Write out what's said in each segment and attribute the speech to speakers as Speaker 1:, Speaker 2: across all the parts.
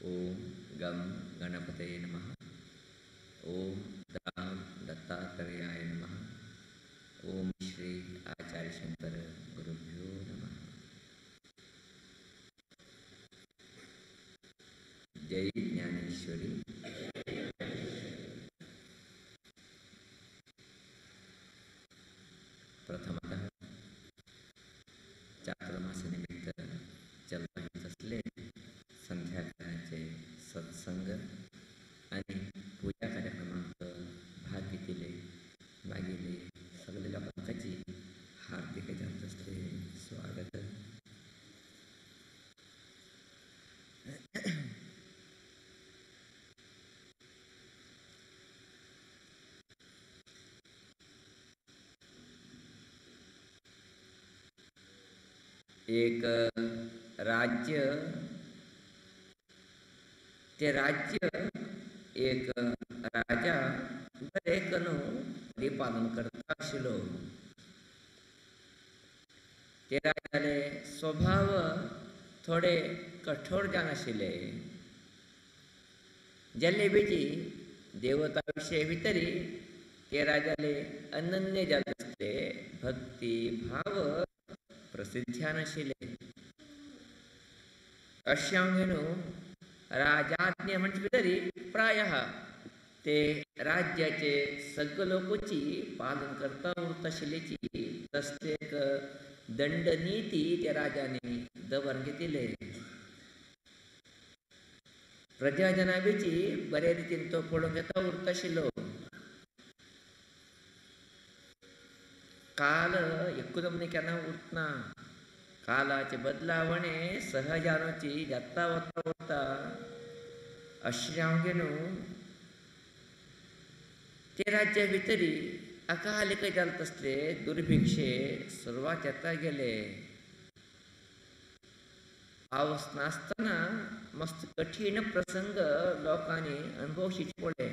Speaker 1: ओम गम गणपतये नमः। ओम दाम दत्तात्रेयाय नमः। ओम श्री आचार्य शंकर गुरुभ्यो नमः। जय ज्ञानेश्वरी। प्रथमतः चातुर्मास्यानिमित्त चलत असले संध्याकाळचे सत्संग आणि पूजा कार्यक्रमांत भाग घेतले मागीले सगळे लोकांची हार्दिक जात असले स्वागत। एक राज्य ते राज्य एक राजा दरेकનું परिपालन करता आशिल्लो। ते राजाले स्वभाव थोडे कठोर जावन आशिल्ले। जाल्ले बेजी देवता विशय भितरी ते राजाले अनन्य जात आसले भक्ती भाव प्रसिद्ध्यान आशिल्ले। अशांगेनु राजाज्ञा म्हणजे तरी प्रायः ते राज्याचे सगळे लोकांची पालन करता उरता आशिल्लेची तसलेक दंडनीती त्या राजाने दवरून घेतिल्ले। प्रजाजनांची बरे रितीन तो पळोवन घेता उरता आशिल्लो। काल एकदम केन्ना उरतना कालाचे बदलावणे सहजानुची जाता वता वता अश्रांगेनु ते राज्या भितरी अकालिक जालत असले दुर्भिक्षे सुरवात येता गेले। पावस नासतना मस्त कठीण प्रसंग लोकांनी अनुभवशीच पडले।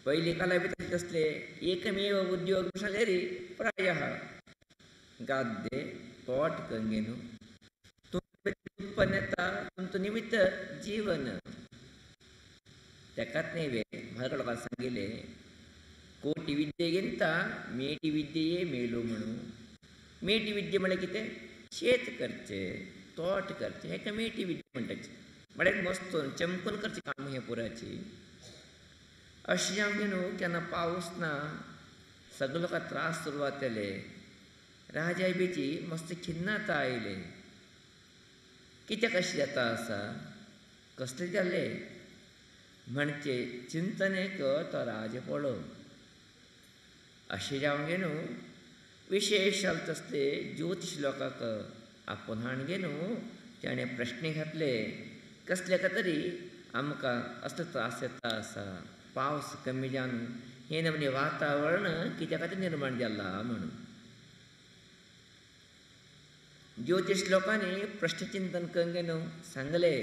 Speaker 1: पयली काला भितर असले एकमेव उद्योग सांगलेरी प्रायः गाद्दे पोट गंगेनु उत्पन्न येता तुमचो निमित्त जीवन तेकाच न्हय म्हाका लोकांक सांगिल्ले कोटी विद्येगिंता मेटी विद्ये मेलो म्हणून। मेटी विद्ये म्हळ्यार कितें शेत करचें तोट करचें हेका मेटी विद्या म्हणटाची म्हळ्यार मस्त चमकून करचें काम हें पुराची। अशें आमगे न्हू केन्ना पावस ना सगळे लोकांक त्रास सुरवात जाले। राजा बेजी मस्त खिन्नाता आयले कित्याक अशें जाता आसा कसलें जाल्ले म्हणचे चिंतनेक तो राज पडलो। अशें जावंगे न्हू विशेश जाले तसले ज्योतिश लोकांक आपोवन हाडगे न्हू ताणें प्रश्न घातले कसल्याक तरी आमकां असलो त्रास येता आसा पावस कमी जावन हे नमूने वातावरण कित्या खातीर निर्माण जाला म्हणून। ज्योतिश लोकांनी प्रश्नचिंतन कंगे न्हू सांगले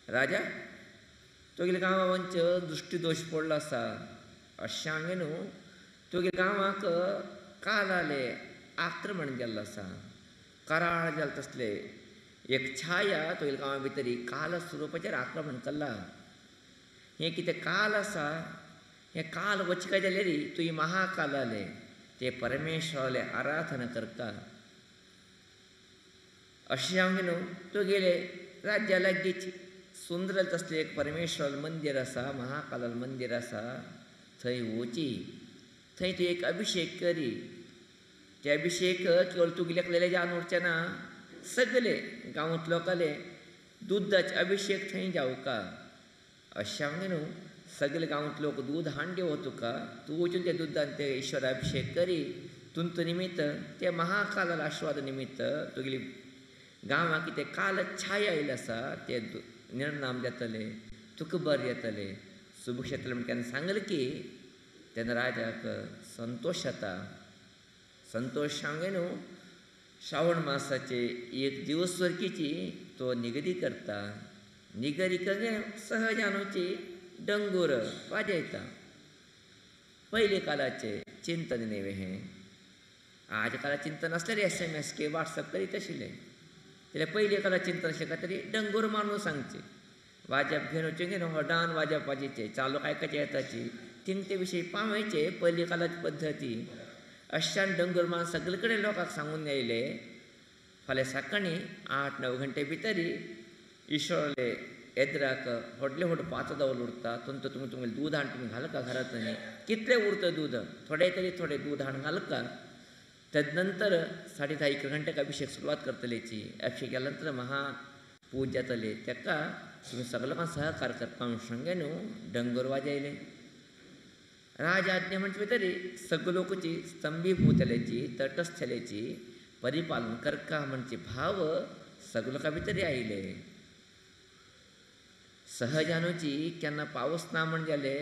Speaker 1: राजा तुगेल्या गांवांच दृश्टीदोश पडलो आसा अशें सांगे न्हू तुगेल्या गांवांक कालाले आक्रमण जाल्लो आसा कराळ जाले तसले एक छाया तुगेल्या गांवा भितरी काल स्वरुपाचेर आक्रमण केलां। हें कितें काल आसा हें काल वचचे काय जाल्यार तुवें महाकालाले ते परमेश्वराले आराधना करता। अशें सांगे न्हू तुगेले राज्या लागींच सुंदर तसलें एक परमेश्वरालें मंदिर आसा महाकालालें मंदिर आसा थंय वची थंय तूं एक अभिशेक करी। ते अभिशेक केवळ तुगेले एकल्याले जावन उरचें ना सगळे गांवांत लोकाले दुदाचे अभिशेक थंय जावका। अशें सांगे न्हू सगळे गांवांत लोक दूद हाडून दिवं तुका तूं वचून त्या दुदान ते ईश्वर अभिशेक करी तुमचो निमित्त ते महाकालाल आशिर्वाद निमित्त तुगेली गांवांक कितें काल छाया आयिल्ली आसा ते निर्नाम जातले तुका बरें येतलें सुभूक येतलें म्हण केन्ना सांगलें की तेन्ना राजाक संतोश जाता। संतोश सांगे न्हू श्रावण मासाचे एक दिवस वरकीची तो निगडी करता। निगडी कंगे सहजानुची डंगूर वाजयता। पयले कालाचे चिंतन नेवे हें आज काला चिंतन आसल्यार SMS के व्हॉट्सअप करीत आशिल्ले त्याला पयलीं काला चिंतन शिका तरी डंगूर मानून सांगचे वाजप घेवन वचून घेवन होडान वाजप वाजेचे चालू आयकाचे येताची थिंग ते विशयी पावयचे पयलीं कालाची पद्दती अशान डंगूर मान सगळे कडेन लोकांक सांगून येयले फाल्यां सकाळीं 8-9 घंटे भितरी इशोले येद्राक व्हडले व्हड पाचो दवल उरता तुमगे दूद हाण तुमी घालका घरांत न्ही कितलें उरता दूद थोडे तरी थोडे दूद हाण घालका तदनंतर 10:30 घंटेक अभिषेक सुरवात करतलेची अभिषेक केल्या नंतर महापूज जातले तेका तुमी सगळे लोकांक सहकार करपाक सांगे न्हू डंगर वाजयले राज आज्ञा म्हणजे भितरी सगळे लोकांची स्तंभीभूतलेची तटस्थलेची परिपालन करका म्हणजे भाव सगळे लोकां भितरी आयले सहजानुची केन्ना पावस ना म्हण जाले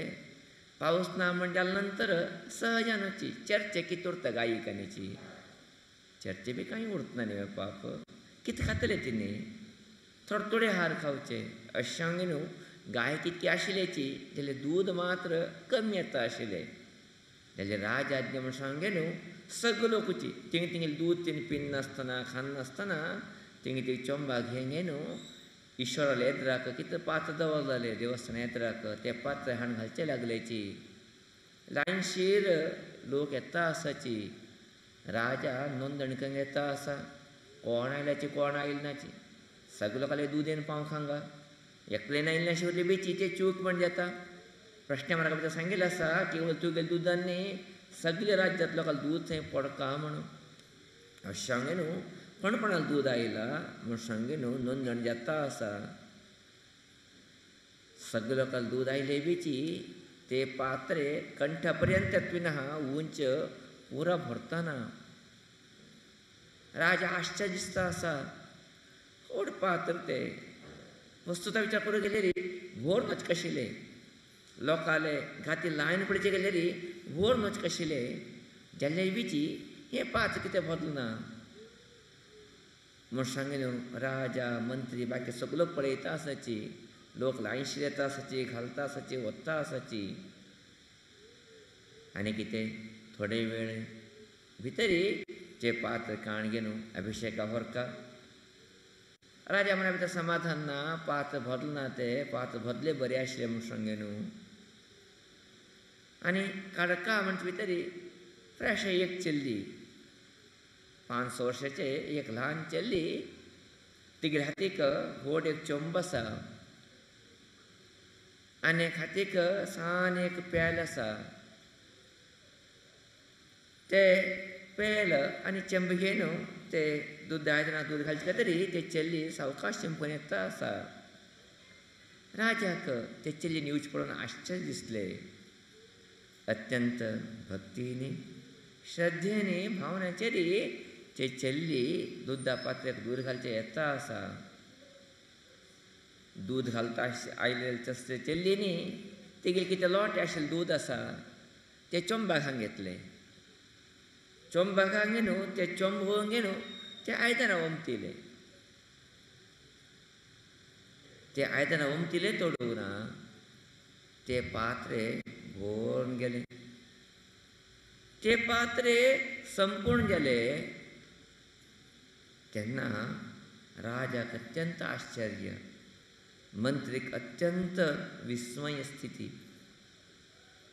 Speaker 1: पावस ना म्हण जाल्या नंतर सहजानुची चर्चे कितें उरता गायिकांची चर्चे बी कांय उरतना न्ही बाप कितें खातले तिणी थोडे थोडे हार खावचे अशें सांगे न्हू गाय कितकी आशिल्ल्याची जाल्यार दूद मात्र कमी येता आशिल्लें जाल्यार राज आज्ञा म्हण सांगे न्हू सगळे लोकांची तिंगे दूद तिणी पिन नासतना खान नासतना तिंगे चोंबा घेवन न्हू इश्वराले येद्राक कितें पात्र दवर जाले देवस्थान येद्राक ते पात्र हाण घालचे लागलेची लायनशीर लोक येता आसाची राजा नोंदणीकंग येता आसा कोण आयल्याची कोण आयलनाची सगळे लोकांले दूद येवन पावंक हांगा एकलें आयिल्लें उरलें बेची ते चूक म्हण जाता प्रश्न मार्गा भितर सांगिल्लें आसा केवळ तुगे दुदान न्ही सगळे राज्यांत लोकांक दूद थंय पडका म्हणून अशें सांगे न्हू कोणाल दूद आयला म्हूण सांगे न्हू नोंदण जाता आसा सगळे लोकांक दूद आयले बीची ते पात्रे कंठा पर्यंत येतवीन आहा उंच पुरा भरतना राजा आश्चर्य दिसता आसा व्हड पात्र ते वस्तुता विचार करूंक गेल्यार व्हड नच कशिले लोकाले घाती लायन पडचे गेल्यार व्हड नच कशिले जाल्यार बीची हें पात्र कितें बदलना म्हूण सांगिल्लें राजा मंत्री बाकी सगळे लोक पळयता आसाची लोक लायनशीर येता आसाची घालता आसाची वता आसाची आनी कितें थोडे वेळ भितरी जे पात्र काण घेवन अभिषेका व्हरका राजा मना भितर समाधान ना पात्र बदलना ते पात्र बदले बरें आशिल्ले म्हूण सांगे न्हू आनी काडका म्हणजे भितरी फ्रेश एक चल्ली 5 वर्साचे एक ल्हान चल्ली तिगे हातीक व्हड एक चोंब आसा आनी एक हातीक सान एक पेल आसा ते पेल आनी चेंब घेवन ते दूद आयदनां दूद घालचे तरी ते चल्ली सावकाश चिंपून येता आसा राजाक ते चल्लीन येवचे पळोवन आश्चर्य दिसलें अत्यंत भक्तीनी श्रद्धेनी भावनाचेरी ते चल्ली दुदा पात्र्याक दूद घालचे येता आसा दूद घालता आयले तसले चल्लीनी तेगे कितें लोटे आशिल्ले दूद आसा ते चोंबाक हांगा घेतले चोंबाक हांगा न्हू ते चोंब व्हरून घेवन ते आयदनां ओमतिले ते आयदनां ओमतिले तोडूना ते पात्रे भरून गेले ते पात्रे संपूर्ण जाले तेन्ना राजाक अत्यंत आश्चर्य मंत्रीक अत्यंत विस्मय स्थिती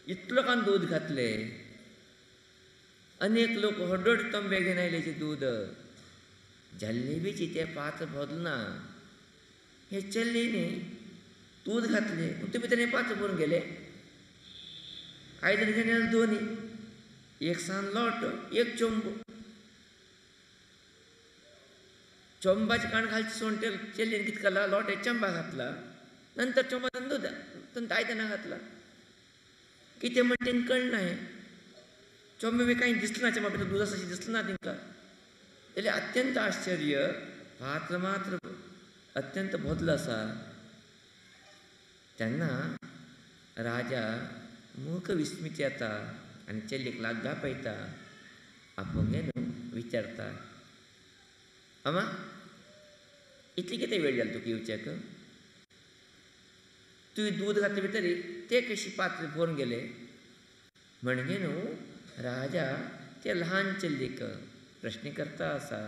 Speaker 1: इतलो कान दूद घातले अनेक लोक हडड तंबे घेवन आयलेचे दूद जाल्ले बीची ते पात्र बदलना हे चल्लीनी दूद घातले ते भितर पात्र भरून गेले आयदन घेवन दोनी एक सान लोट एक चोंब चोंबाचे काण घालचे सोडून ते चेल्लीन कितें केला लोटे चंबा घातला नंतर चोंबान दूद तंत आयदनां घातला कितें म्हण तेंका कळना हें चोंबे बी कांय दिसना चेंबा भितर दूद आसा अशें दिसलें ना तेंकां जाल्यार अत्यंत आश्चर्य पात्र मात्र अत्यंत बदल आसा तेन्ना राजा मूक विस्मीत येता आनी चेल्लीक लाग्गा पळयता आपुंगे न्हू विचारता अमा इतली कितें वेळ जाली तुका येवचेक तुवें दूद घातले भितर ते कशी पात्र भरून गेले म्हणजे न्हू राजा ते ल्हान चल्लीक प्रश्न करता आसा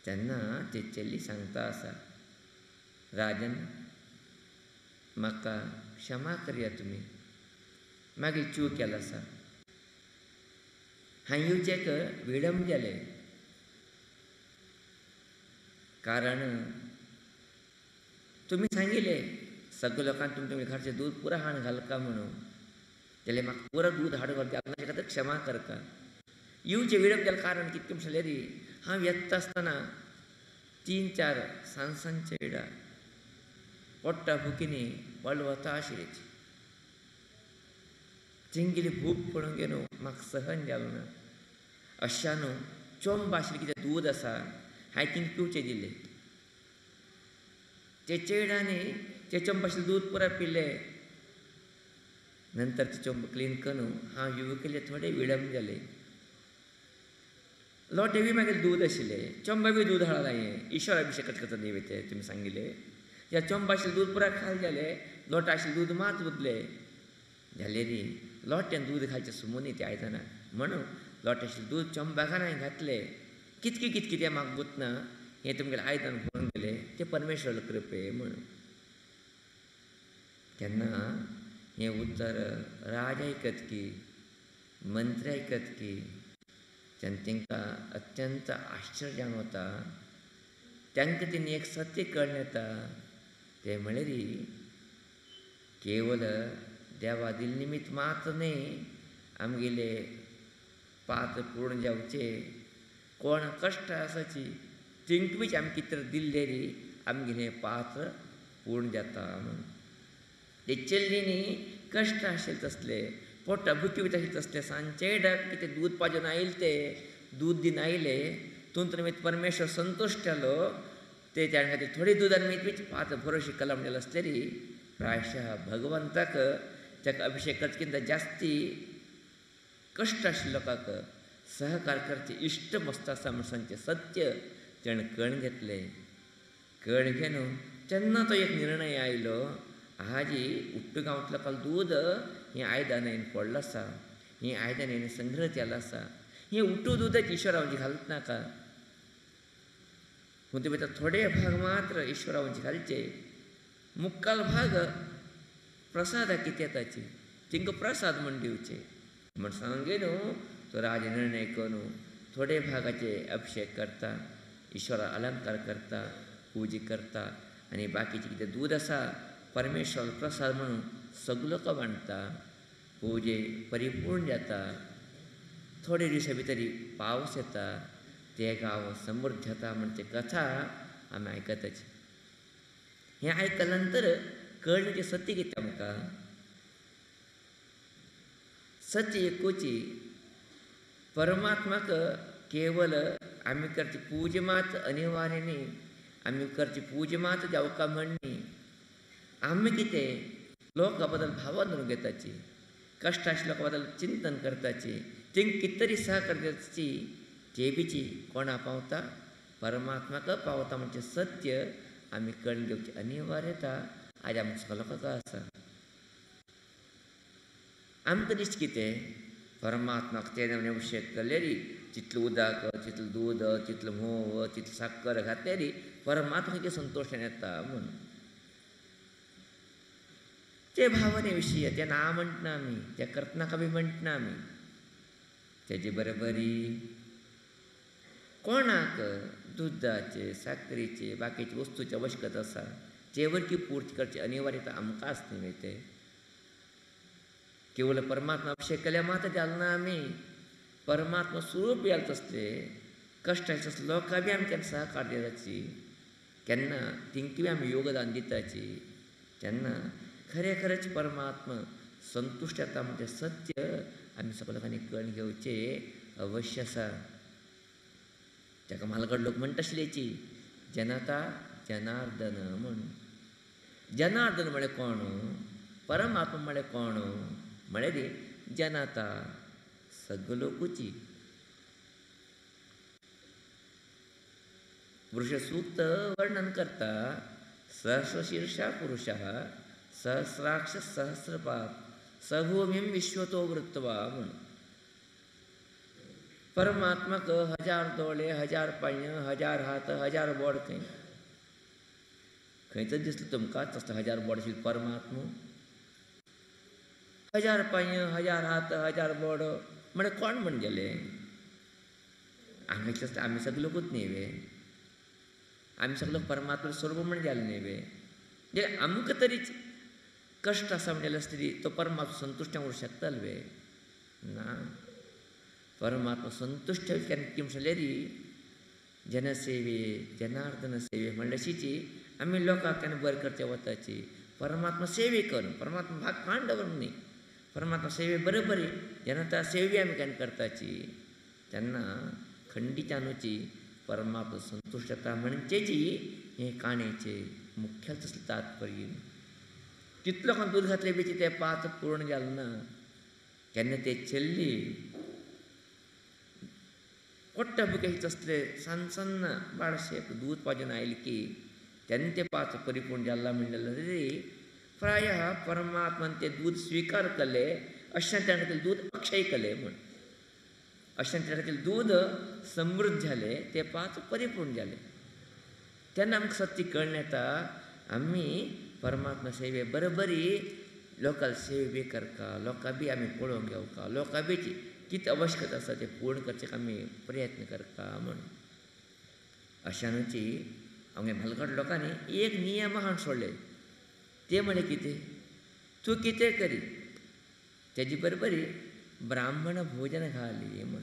Speaker 1: तेन्ना ती चेल्ली सांगता आसा, राजन म्हाका क्षमा करया तुमी, मागीर चूक केला आसा, हांवें येवचेक विळंब केले, कारण तुमी सांगिल्ले सगळे लोकांक तुमच्या घरचें दूद पुरो हाडून घालका म्हणून, जाल्यार म्हाका पुरो दूद हाडून घालता ताचे खातीर क्षमा करता. येवचें विळंब केलें कारण कितें म्हणलें रे, हांव येता आसतना 3-4 सांसांच्या वेळार पोट्टा भुकीनी व्हड वता आशिल्ली, तेंगेली भूक पळोवन गे न्हू म्हाका सहन जालो ना. अशा न्हू चोंब आशिल्लें कितें दूद आसा हांवें तिंका पिवचें दिलें. ते चेडवांनी ते चोंब आशिल्लें दूद पुरो पिलें. नंतर ते चोंब क्लीन करून हांव येवकेले थोडे विळंब जाले. लोटे बी मागीर दूद आशिल्लें, चोंबा बी दूद हाडला हांवें, ईश्वर अभिशेक करता नैवेद्य तुमी सांगिल्लें. ह्या चोंब आशिल्लें दूद पुरो खाल जालें, लोटा आशिल्लें दूद मात उरलें. जाल्यार लोट्यान दूद घालचें सुमून ते आयदनाक म्हणून लोटा आशिल्लें दूद चोंबाकार हांवें घातलें. कितकें कितें म्हाका गुतना हें तुमगेलें आयदन भरून गेलें, तें परमेश्वर कृपे म्हणून. तेन्ना हें उतर राज आयकत की, मंत्री आयकत की, तेन्ना तांकां अत्यंत आश्चर्य जावन वता. तांकां तेणी एक सत्य कळून येता, तें म्हळ्यार केवल देवा दिल निमित्त मात न्ही आमगेले पात पूर्ण जावचे, कोण कश्ट आसाची तिंक बीच आमी कितें तरी दिल्ले रे आमगेलें पात्र पूर्ण जाता म्हणून. ते चेल्लींनी कश्ट आशिल्ले तसले, पोट्टा भुकी बी आशिल्ले तसले, सांजेक कितें दूद पाजून आयिल्ले ते दूद दिन आयले, तुंतून परमेश्वर संतुश्ट जालो. ते त्या खातीर थोडे दुदान बीच पात्र भरोशी कलम जालो आसले रे, प्रायशः भगवंताक ताका अभिशेक करचे जास्ती कश्ट आशिल्ल्या लोकांक सहकार करचे इश्ट मस्त आसा म्हूण सांगचें सत्य ताणें कळून घेतलें. कळून घेवन तेन्ना तो एक निर्णय आयलो, हाजी उट्ट गांवांतल्या लोकांक दूद हें आयदन हांवें पडलें आसा, हें आयदन हांवें संग्रह केलें आसा, हें उट्टू दूदच ईश्वरावची घालत नाका, पूण ते भितर थोडे भाग मात्र ईश्वरावची घालचे, मुक्काल भाग प्रसादाक कितें येताची तिंकां प्रसाद म्हण दिवचे म्हण सांगे न्हू. तो राज निर्णय करून थोडे भागाचे अभिशेक करता, ईश्वरा अलंकार करता, पुजा करता, आनी बाकीचे कितें दूद आसा परमेश्वर प्रसाद म्हणून सगळे लोक वांटता. पुजे परिपूर्ण जाता. थोडे दिसा भितर पावस येता, ते गांव समृद्ध जाता म्हणचे कथा आमी आयकताची. हें आयकल्या नंतर कळ्ळें की सत्य कितें आमकां, सत्य एकूची परमात्माक केवल आमी करची पुजा मात अनिवार्य न्ही, आमी करची पुजा मात जावका म्हण न्ही. आमी कितें लोकां बद्दल भावना धरून घेताची, कश्ट आशिल्ल्या लोकां बद्दल चिंतन करताची, तांकां कितें तरी सहकार करची, ते बीची कोणा पावता परमात्माक पावता म्हणजे सत्य आमी कळून घेवची अनिवार्यता आज आमच्या सगळ्या लोकांक आसा. आमकां दिसता कितें परमात्माक ते अभिशेक केले रे, तितलें उदक, तितलें दूद, तितलें म्होंव, तितलें साखर घातले रे परमात्माचे संतोशान येता म्हूण. ते भावने विशीं तें ना म्हणटना आमी, तें करतनाका बी म्हणटना आमी. तेजे बरोबरी कोणाक दुदाचे, साखरेचे, बाकीचे वस्तूची आवश्यकता आसा ते वरकी पूर्ती करची अनिवार्यता आमकां आसता न्ही. ते केवळ परमात्मा अभिशेक केल्या मात जालना आमी, परमात्मा स्वरूप येल तसले कश्टाचे तसले लोकां बी आमी केन्ना सहकार दिवची, केन्ना तिंका बी आमी योगदान दिताची. तेन्ना खरेंच परमात्मा संतुश्ट जाता म्हणजे सत्य आमी सगळ्या लोकांनी कळून घेवचें अवश्य आसा. ताका म्हालगड लोक म्हणटा आशिल्लेची जनता जनार्दन म्हूण. जनार्दन म्हळ्यार कोण, परमात्मा म्हळ्यार कोण म्हळ्यार जनता सगळे लोकूची. पुरुष सूक्त वर्णन करता, सहस्रशीर्षा पुरुषः सहस्राक्ष सहस्रपाद सभूमीं विश्वतो वृत्वा म्हणून. परमात्माक 1000 दोळे 1000 पांय 1000 हात 1000 बोड खंय खंयच दिसलं तुमकां तसलो 1000 बोड आशिल्लो परमात्मा 1000 पांय 1000 हात 1000 बोड म्हळ्यार कोण म्हण गेले आमी सगळोकूच न्ही वे आमी सगळो परमात्मा स्वरूप म्हण गेले न्ही वे जे आमकां तरी कश्ट आसा म्हणजे तरी तो परमात्मा संतुश्ट उरूंक शकतलो वे ना परमात्मा संतुश्ट केन्ना म्हणलें री जनसेवे जनार्दन सेवे म्हणल्यार अशीची आमी लोकांक केन्ना बरें करचें वताची परमात्मा सेवे करून परमात्मा भाग पांड दवरून न्ही परमात्मा सेवे बरोबरी जेन्ना त्या सेवे आमी केन्ना करताची तेन्ना खंडीच्यानुची परमात्मा संतुश्ट जाता म्हणचेची हें काणयेचें मुख्य तसलें तात्पर्य कितलो कोण दूद घातले बेची ते 5 पूर्ण जालें ना केन्ना ते चल्ली कोट्टा बुकेचे तसले सन्न बाळशेक दूद पाजून आयले की तेन्ना ते 5 परिपूर्ण जाला म्हणलें रे प्रायः परमात्मान ते दूद स्विकार केले अशें त्या खातीर दूद अक्षय केले म्हण अशें त्या खातीर दूद समृद्ध जाले ते 5 परिपूर्ण जाले तेन्ना आमकां सत्य कळून येता आमी परमात्मा सेवे बरोबरी लोकां सेवे करता लोकां बी आमी पळोवंक घेवका लोकां बी कितें आवश्यकता आसा तें पूर्ण करचें आमी प्रयत्न करता म्हण अशानुची आमगे भालगड लोकांनी एक नियम हाडून सोडले ते म्हळें कितें तूं कितें करी तेजी बरोबरी ब्राह्मण भोजन घाली म्हण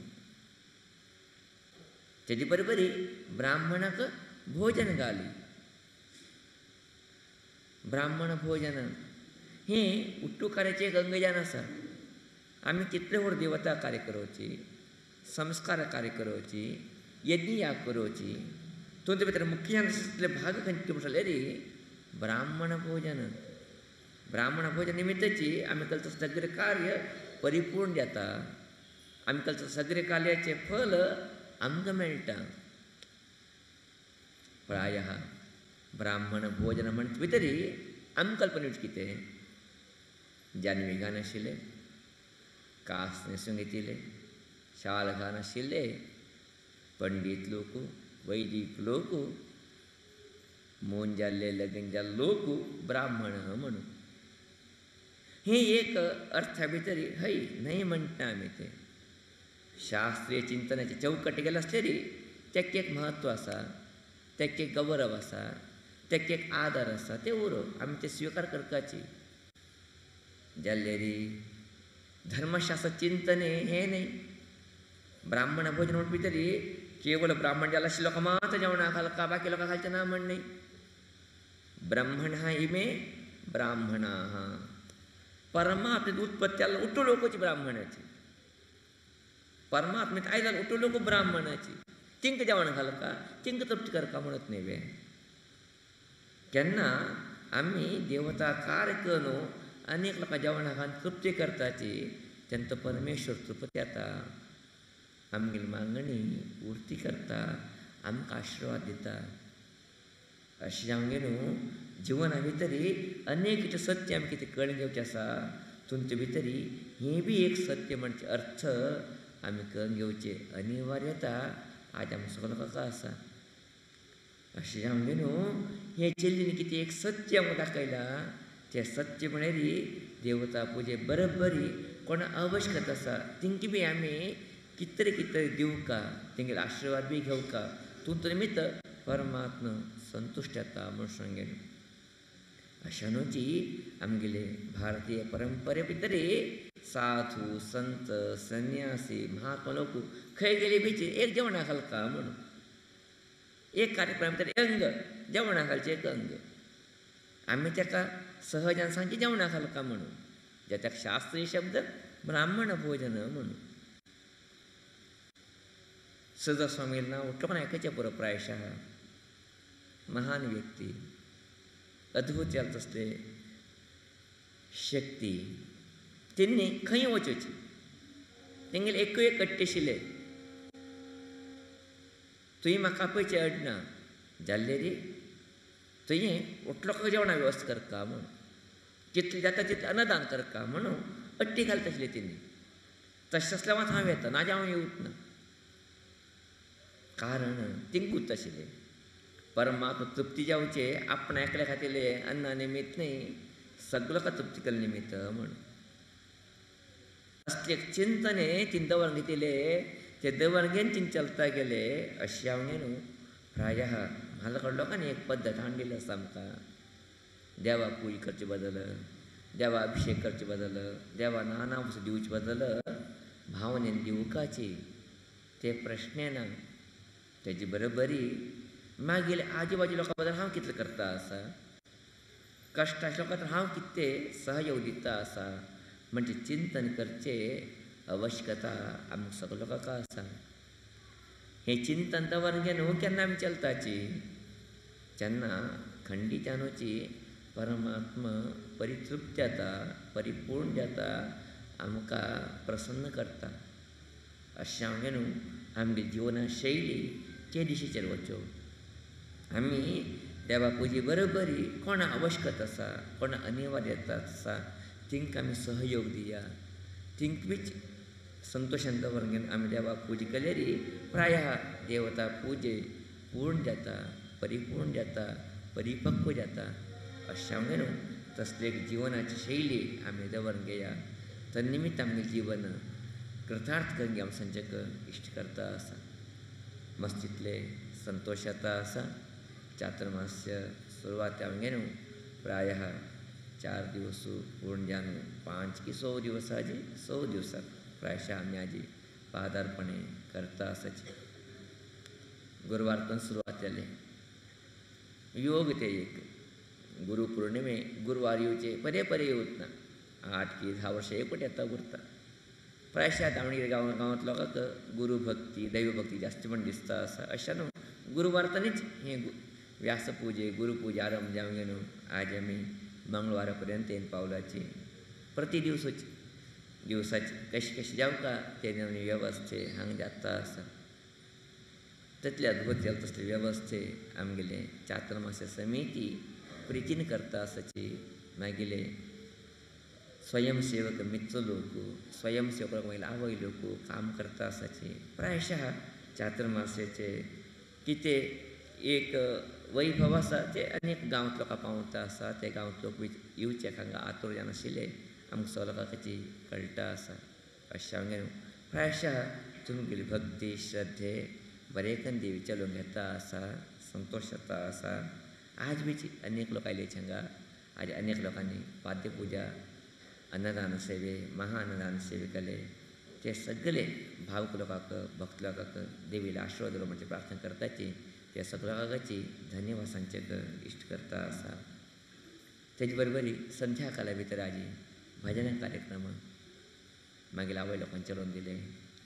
Speaker 1: तेजी बरोबरी ब्राह्मणाक भोजन घाली ब्राह्मण भोजन हें उट्टूकाराचें एक अंगजान आसा आमी कितले व्हड देवता कार्य करवची संस्कार कार्य करवची यज्ञ याग करवची तुमचे भितर मुख्य असले भाग खंयचे म्हणटले रे ब्राह्मण भोजन निमित्ताची आमी केलें सगळें कार्य परिपूर्ण जाता आमी केलें सगळें कार्याचें फल आमकां मेळटा प्रायः ब्राह्मण भोजन म्हणचे भितर आमकां कल्पना कितें जानवी घान आशिल्लें कास न्हेसून घेतिल्ले शाल घान आशिल्ले पंडीत लोक वैदीक लोक मौन जाल्ले लग्न जाल्ले लोक ब्राह्मण म्हणून हें एक अर्था भितर हय न्हय म्हणटा आमी तें शास्त्रीय चिंतनाचे चौकट गेले आसले री तेका एक म्हत्व आसा तेका एक गौरव आसा तेका एक आदर आसा तें उरोवप आमी तें स्विकार करपाची जाल्ले री धर्मशास्त्र चिंतन हें न्हय ब्राह्मण भोजन म्हणटा भितर केवळ ब्राह्मण जाल्ले आशिल्ले लोकां मात जेवणा घालता बाकी लोकांक घालचें ना म्हण न्हय ब्रह्मण इमे ब्राह्मणा परमात्मेत उत्पत्ती जाल्लो उट्टू लोकूच ब्राह्मणाची परमात्मेत आयज उट्टू लोक ब्राह्मणाची तिंका जेवण घालता तिंका तृप्ती करता म्हणत न्ही वे केन्ना आमी देवता कार्य करून अनेक लोकां जेवणा घालून तृप्ती करताची तेन्ना परमेश्वर तृप्ती येता आमगेली मागणी उर्ती करता आमकां आशिर्वाद दिता अशें जावंक न्हू जिवना भितर अनेक कितें सत्य आमी कितें कळून घेवचें आसा तुमचे भितर हें बी एक सत्य म्हणचे अर्थ आमी कळून घेवचे अनिवार्यता आज आमकां सगळ्या लोकांक आसा अशें जावंक न्हू हे चेल्लीन कितें एक सत्य आमकां दाखयलां तें सत्य म्हळ्यार देवता पुजे बरोबरी कोणा आवश्यकता आसा तिंका बी आमी कितें दिवका तेंगेले आशिर्वाद बी घेवका तुमचो निमित्त परमात्मा संतुश्ट जाता म्हूण सांगलें अशानुची आमगेले भारतीय परंपरे भितर साधू संत संन्यासी महात्मा लोक खंय गेले बीच एक जेवणा घालता म्हणून एक कार्यक्रम भितर अंग जेवणा घालचें एक अंग आमी ताका सहजान सांगचे जेवणा घालता म्हणून ज्याच्या शास्त्रीय शब्द ब्राह्मण भोजन म्हणून सजा स्वामील नांव उठोवन आयकचें पुरो प्रायशः महान व्यक्ती अद्भुत जाल्ले तसले शक्ती तेणी खंय वचोची तेंगेले एकूय एक कट्टे आशिल्ले तुवें म्हाका पयचें अडना जाल्ले रे तुवें उठलो जेवणा वेवस्था करता म्हूण जितलें जाता तितलें अन्नदान करता म्हणून अट्टी घालता आशिल्ली तेणी तशें आसल्या मात हांव येता नाजाल्यार हांव येवच ना कारण तिंकूच तशिले परमात्मा तृप्ती जावचे आपण एकल्या खातीले अन्ना निमित्त नाही सगळं का तृप्ती केलं निमित्त म्हणून असले चिंतने तीन दवर घेतले ते दवरगेन तीन चलता गेले अशी हांव न्हू प्रायः म्हाल लोकांनी एक पद्दत हाडलेली आसा आमकां देवा पूज करचे बदल देवा अभिषेक करचे बदल देवा नाना वस्तू दिवचे बदल भावनेन दिवकाची ते प्रश्न ना तेजी बरोबरी मागीर आजूबाजू लोकां बद्दल हांव कितलें करता आसा कश्टाच्या लोकां हांव कितें सहयोग दिता आसा म्हणजे चिंतन करचे आवश्यकता आमकां सगळ्या लोकांक आसा हें चिंतन दवरून घेवन केन्ना आमी चलताची जेन्ना खंडितानुची परमात्मा परितृप्त जाता परिपूर्ण जाता आमकां प्रसन्न करता अशें हांव घेवन आमगे जिवना शैली ते दिशेचेर वच्यो आमी देवा पुजी बरोबरी कोणा आवश्यकता आसा कोणा अनिवार्यता आसा तिंकां आमी सहयोग दिया तिंक बीच संतोशान दवरून घेवन आमी देवा पुजी केल्यारी प्रायः देवता पुजे पूर्ण जाता परिपूर्ण जाता परिपक्व जाता अशें हांव घेवन तसले एक जिवनाची शैली आमी दवरून घेया तन्निमित्त आमगे जीवन कृतार्थ करून आमी संचक इश्ट करता आसा मस्तितले संतोश जाता आसा चातुर्मास्य सुरवात हांव घेवन प्रायः 4 दिवस पूर्ण जावन 5 की 6 दिवसाची 6 दिवसाक प्रायशा आमी हाजी पादार्पणे करता आसाची गुरुवारतून सुरवात जाले योग ते एक गुरु पौर्णिमे गुरुवार येवचे परे परे येवच ना 8 की 10 वर्सां एकूच येता उरता प्रायशा दावणगिरी गांवांत लोकांक गुरू भक्ती दैव भक्ती जास्त म्हण दिसता आसा अशें न्हू गुरुवारतनीच हें व्यासपुजे गुरुपुजे आरंभ जावं गे न्हू आज आमी मंगळवारा पर्यंत येवन पावलाची प्रति दिवसाची कशी कशी जावका ते वेवस्थे हांगा जाता आसा ततले अद्भुत जाल तसले वेवस्थे आमगेले चातुर्मास्य समिती प्रितीन करता आसाची मागीले स्वयंसेवक मित्र लोक स्वयंसेवक मागीर आवय लोक काम करता आसाची प्रायशः चातुर्मास्याचे कितें एक वैभव आसा ते अनेक गांवांत लोकां पावता आसा ते गांवांत लोक येवचे हांगा आतूर जावन आशिल्ले आमकां सगळ्या लोकांची कळटा आसा अशें हांव घेवन प्रायशः तुमगेली भक्ती श्रद्धे बरेकन देवीचे लोक येता आसा संतोश जाता आसा आज बीच अनेक लोक आयले हांगा आज अनेक लोकांनी पाद्य पुजा अन्नदान सेवे महा अन्नदान सेवे केले ते सगळे भावक लोकांक भक्त लोकांक देवीला आशिर्वाद दिलो म्हणजे प्रार्थना करताची ते सगळ्या लोकांची धन्यवाद सांगचे इश्ट करता आसा तेजे बरोबरी संध्या काला भितर आजी भजन कार्यक्रम मागीर आवय लोकांक चलोवन दिले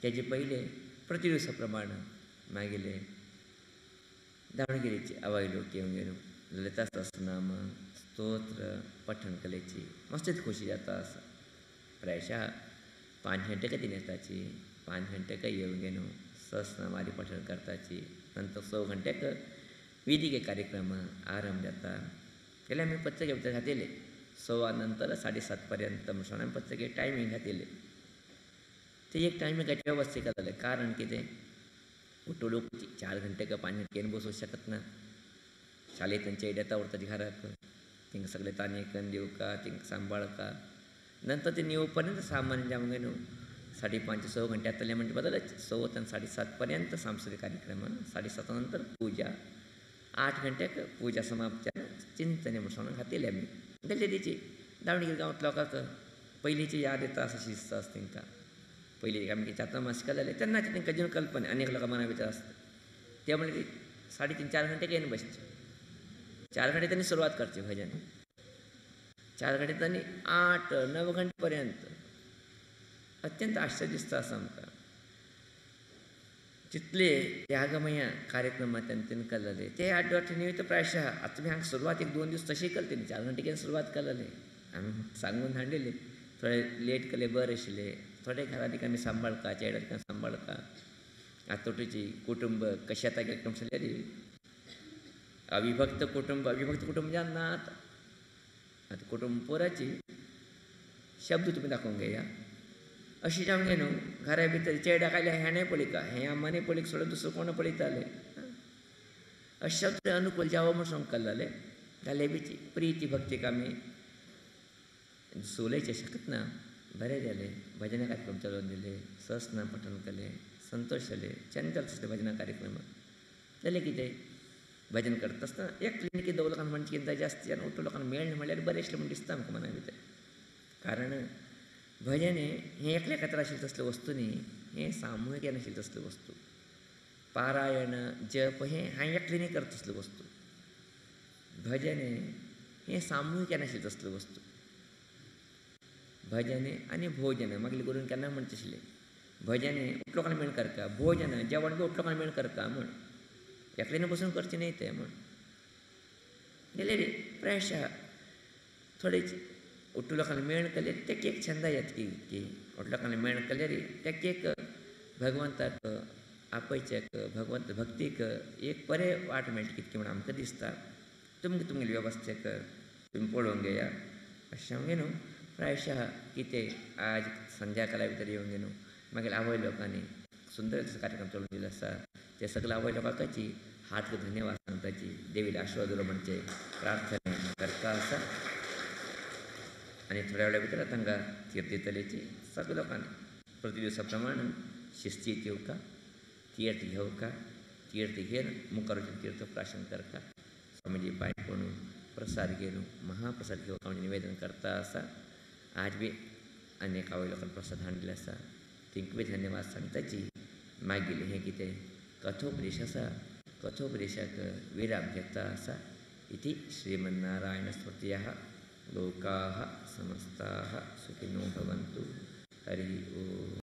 Speaker 1: तेजे पयले प्रति दिवसा प्रमाण मागीर दावणगिरीचे आवय लोक येवन गेलो ललिता सहस्रनाम स्तोत्र पठण केल्याची मस्तीच खोशी जाता आसा प्रायशः 5 घंटे तीन येताची 5 घंटे येवन गेलो सहस्रनामारी पठण करताची नंतर 6 घंटेक विधी कार्यक्रम आरंभ जाता केले आमी पत्रिके भितर घातिले 6 नंतर 7:30 पर्यंत म्हणून आमी पत्रिके टायमींग घातिले ते एक टायमींग व्यवस्थीत केलेले कारण कितें उठो लोक 4 घंटे 5 घंटे बसू शकत ना शाळेंतल्यान चेड येता उरताची घराक तिंका सगळे ताने करून दिवका तिंका सांबाळका नंतर ते येवपर्यंत सामान जावं गे न्हू 5:30 6 घंटे येतले म्हणजे बदलच 6 ते 7:30 पर्यंत सांस्कृतिक कार्यक्रम 7:30 नंतर पूजा 8 घंटेक पूजा समाप्त चिंतने म्हणून घातिले आमी गेले तेची दावणगिरी गांवांत लोकांक पयलींची याद येता अशी शिस्त आसा तिंका पयलीं आमी चातुर्मास केलेले तेन्नाची तांकां अजून कल्पना अनेक लोकां मना भितर आसता ते म्हणजे 3:30 4 घंटे येवन बसचे 4 घंटे त्यांनी सुरवात करची भजन 4 घंटे त्यांनी 8 9 घंटे पर्यंत अत्यंत आश्चर्य दिसता आसा आमकां जितले त्यागमय कार्यक्रम त्यांनी केलेले ते आठवडे निमित्त प्रायशः आतां तुमी हांगा सुरवात 1-2 दीस तशी केली तेणी 4 घंटे सुरवात केलेले आमी सांगून हाडिल्ले थोडे लेट केले बरें आशिल्ले थोडे घरांत आमी सांबाळका चेड्यां सांबाळका आतोटीची कुटुंब कशें येता कार्यक्रम जाल्यार अविभक्त कुटुंब जेन्ना आतां कुटुंब पोराची शब्द तुमी दाखोवंक घेया अशी जावं गे न्हू घरा भितर चेड्या खाली हेणे पळिका हें मने पळीक सोडून दुसरं कोण पळयताले अशब्द अनुकूल जावं म्हूण सांगलें जाल्यार बी प्रीती भक्तीक आमी सोलयचे शकत ना. बरें जालें भजना कार्यक्रम चलोवन दिले, सहस्रनाम पठण केलें, संतोश जाले, चंचल आसले भजना कार्यक्रम. जालें कितें भजन करता आसतना एकट्यान दोग लोकांक म्हणचे कितें जास्ती आनी ओटू लोकांक मेळना म्हणल्यार बरें आसलें म्हूण दिसता आमकां मना भितर. कारण भजन हें एकल्या खातीर आशिल्लें तसल्यो वस्तू न्ही, हें सामुहीक आशिल्ल्यो तसल्यो वस्तू. पारायण जप हें हांवें एकट्यानी करता तसल्यो वस्तू. भजन हें सामुहीक आशिल्ल्यो तसल्यो वस्तू. भजन आनी भोजन मागीर गुरून केन्ना म्हणटा आशिल्लें भजन उठ लोकांक मेळ करता, भोजन जेवण बी उठ लोकांक मेळ करता म्हूण एकट्याने बसून करचें न्ही तें म्हूण. जाल्यार प्रायशा थोडे उठ लोकांक मेळ केले तेका एक छंद येता की उठ लोकांक मेळ केल्यार तेका एक भगवंताक आपयच्याक भगवंत भक्तीक एक बरें वाट मेळटा कितकें म्हूण आमकां दिसता. तुमगे वेवस्थेक तुमी पळोवंक घेया अशें हांव न्हू प्रायशा कितें आज संध्याकाळा भितर येवंक न्हू मागीर आवय लोकांनी सुंदर कार्यक्रम चलोवन दिलो आसा ते सगळे आवय लोकांची हात धन्यवाद सांगताची देवीला आशिर्वाद दिलो म्हणचे प्रार्थना करता आसा. आनी थोड्या वेळा भितर तांकां तीर्थ दितलेची सगळ्या लोकांनी प्रति दिवसा प्रमाण शिस्तीत येवका, तीर्थ घेवका, तीर्थ घेवन मुखार वचून तीर्थ प्राशन करता. स्वामीजी पांय पडून प्रसाद घेवन महाप्रसाद घेवका म्हणजे निवेदन करता आसा. आज बी अनेक आवय लोकांनी प्रसाद हाडिल्लो आसा तिंका बी धन्यवाद सांगताची. मागीर हें कितें कथोपदेश आसा कथोपदेशाक विराम घेता आसा. इति श्रीमन्नारायणस्मृतयः लोकाः समस्ताः सुखिनो भवन्तु. हरि ओम.